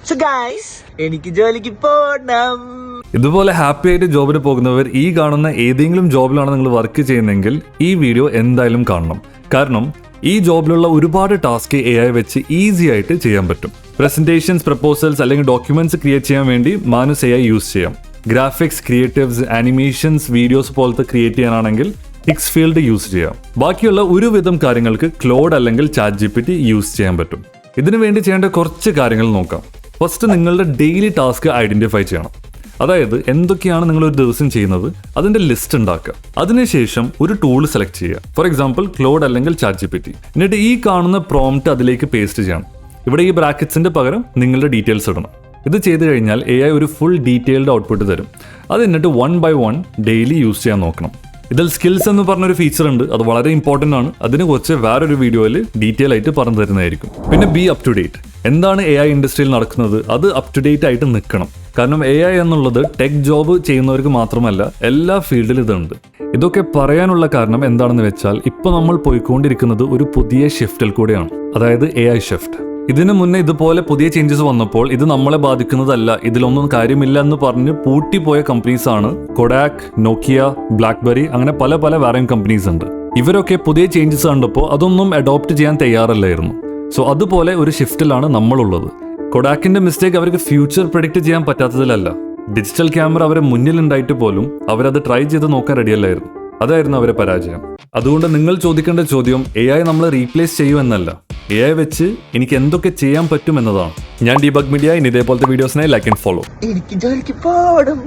So guys, എനിക്ക് ജോലിക്ക് പോകണം. ഇതുപോലെ ഹാപ്പി ആയിട്ട് ജോബിന് പോകുന്നവർ ഈ കാണുന്ന ഏതെങ്കിലും ജോബിലാണ് നിങ്ങൾ വർക്ക് ചെയ്യുന്നതെങ്കിൽ ഈ വീഡിയോ എന്തായാലും കാണണം. കാരണം ഈ ജോബിലുള്ള ഒരുപാട് ടാസ്ക് AI വെച്ച് ഈസി ആയിട്ട് ചെയ്യാൻ പറ്റും. പ്രസന്റേഷൻസ്, പ്രപ്പോസൽസ് അല്ലെങ്കിൽ ഡോക്യുമെന്റ്സ് ക്രിയേറ്റ് ചെയ്യാൻ വേണ്ടി മാനുസ് AI യൂസ് ചെയ്യാം. ഗ്രാഫിക്സ്, ക്രിയേറ്റീവ്സ്, ആനിമേഷൻസ്, വീഡിയോസ് പോലത്തെ ക്രിയേറ്റ് ചെയ്യാനാണെങ്കിൽ Xfield യൂസ് ചെയ്യാം. ബാക്കിയുള്ള ഒരുവിധം കാര്യങ്ങൾക്ക് ക്ലോഡ് അല്ലെങ്കിൽ ChatGPT യൂസ് ചെയ്യാൻ പറ്റും. ഇതിനു വേണ്ടി ചെയ്യേണ്ട കുറച്ച് കാര്യങ്ങൾ നോക്കാം. ഫസ്റ്റ് നിങ്ങളുടെ ഡെയിലി ടാസ്ക് ഐഡന്റിഫൈ ചെയ്യണം. അതായത് എന്തൊക്കെയാണ് നിങ്ങൾ ഒരു ദിവസം ചെയ്യുന്നത് അതിന്റെ ലിസ്റ്റ് ഉണ്ടാക്കുക. അതിനുശേഷം ഒരു ടൂൾ സെലക്ട് ചെയ്യുക. ഫോർ എക്സാമ്പിൾ ക്ലോഡ് അല്ലെങ്കിൽ ChatGPT. എന്നിട്ട് ഈ കാണുന്ന പ്രോംപ്റ്റ് അതിലേക്ക് പേസ്റ്റ് ചെയ്യണം. ഇവിടെ ഈ ബ്രാക്കറ്റ്സിന്റെ പകരം നിങ്ങളുടെ ഡീറ്റെയിൽസ് ഇടണം. ഇത് ചെയ്ത് കഴിഞ്ഞാൽ AI ഒരു ഫുൾ ഡീറ്റെയിൽഡ് ഔട്ട്പുട്ട് തരും. അത് എന്നിട്ട് 1 by 1 ഡെയിലി യൂസ് ചെയ്യാൻ നോക്കണം. ഇതിൽ സ്കിൽസ് എന്ന് പറഞ്ഞൊരു ഫീച്ചർ ഉണ്ട്. അത് വളരെ ഇമ്പോർട്ടൻ്റ് ആണ്. അതിനെക്കുറിച്ച് വേറൊരു വീഡിയോയിൽ ഡീറ്റെയിൽ ആയിട്ട് പറഞ്ഞു തരുന്നതായിരിക്കും. പിന്നെ ബി അപ് ടു ഡേറ്റ്. എന്താണ് AI ഇൻഡസ്ട്രിയിൽ നടക്കുന്നത് അത് അപ് ടു ഡേറ്റ് ആയിട്ട് നിൽക്കണം. കാരണം AI എന്നുള്ളത് ടെക് ജോബ് ചെയ്യുന്നവർക്ക് മാത്രമല്ല, എല്ലാ ഫീൽഡിലും ഇതുണ്ട്. ഇതൊക്കെ പറയാനുള്ള കാരണം എന്താണെന്ന് വെച്ചാൽ ഇപ്പോൾ നമ്മൾ പോയിക്കൊണ്ടിരിക്കുന്നത് ഒരു പുതിയ ഷിഫ്റ്റിൽ കൂടെയാണ്, അതായത് AI ഷിഫ്റ്റ്. ഇതിനു മുന്നേ ഇതുപോലെ പുതിയ ചേഞ്ചസ് വന്നപ്പോൾ ഇത് നമ്മളെ ബാധിക്കുന്നതല്ല, ഇതിലൊന്നും കാര്യമില്ല എന്ന് പറഞ്ഞ് പൂട്ടിപ്പോയ കമ്പനീസ് ആണ് കൊഡാക്, നോക്കിയ, ബ്ലാക്ക്ബെറി, അങ്ങനെ പല പല വേറെയും കമ്പനീസ് ഉണ്ട്. ഇവരൊക്കെ പുതിയ ചേഞ്ചസ് കണ്ടപ്പോൾ അതൊന്നും അഡോപ്റ്റ് ചെയ്യാൻ തയ്യാറല്ലായിരുന്നു. സോ അതുപോലെ ഒരു ഷിഫ്റ്റിലാണ് നമ്മളുള്ളത്. കൊഡാക്കിന്റെ മിസ്റ്റേക്ക് അവർക്ക് ഫ്യൂച്ചർ പ്രെഡിക്റ്റ് ചെയ്യാൻ പറ്റാത്തതിലല്ല, ഡിജിറ്റൽ ക്യാമറ അവരെ മുന്നിലുണ്ടായിട്ട് പോലും അവരത് ട്രൈ ചെയ്ത് നോക്കാൻ റെഡിയല്ലായിരുന്നു. അതായിരുന്നു അവരെ പരാജയം. അതുകൊണ്ട് നിങ്ങൾ ചോദിക്കേണ്ട ചോദ്യം AI നമ്മളെ റീപ്ലേസ് ചെയ്യുമെന്നല്ല, AI വെച്ച് എനിക്ക് എന്തൊക്കെ ചെയ്യാൻ പറ്റും എന്നതാണ്. ഞാൻ ഡീബഗ് മീഡിയ. ഇനി ഇതേപോലത്തെ വീഡിയോസിനായി ലൈക്ക് ആൻഡ് ഫോളോ. എനിക്ക് ജോലിക്ക് പോകണം.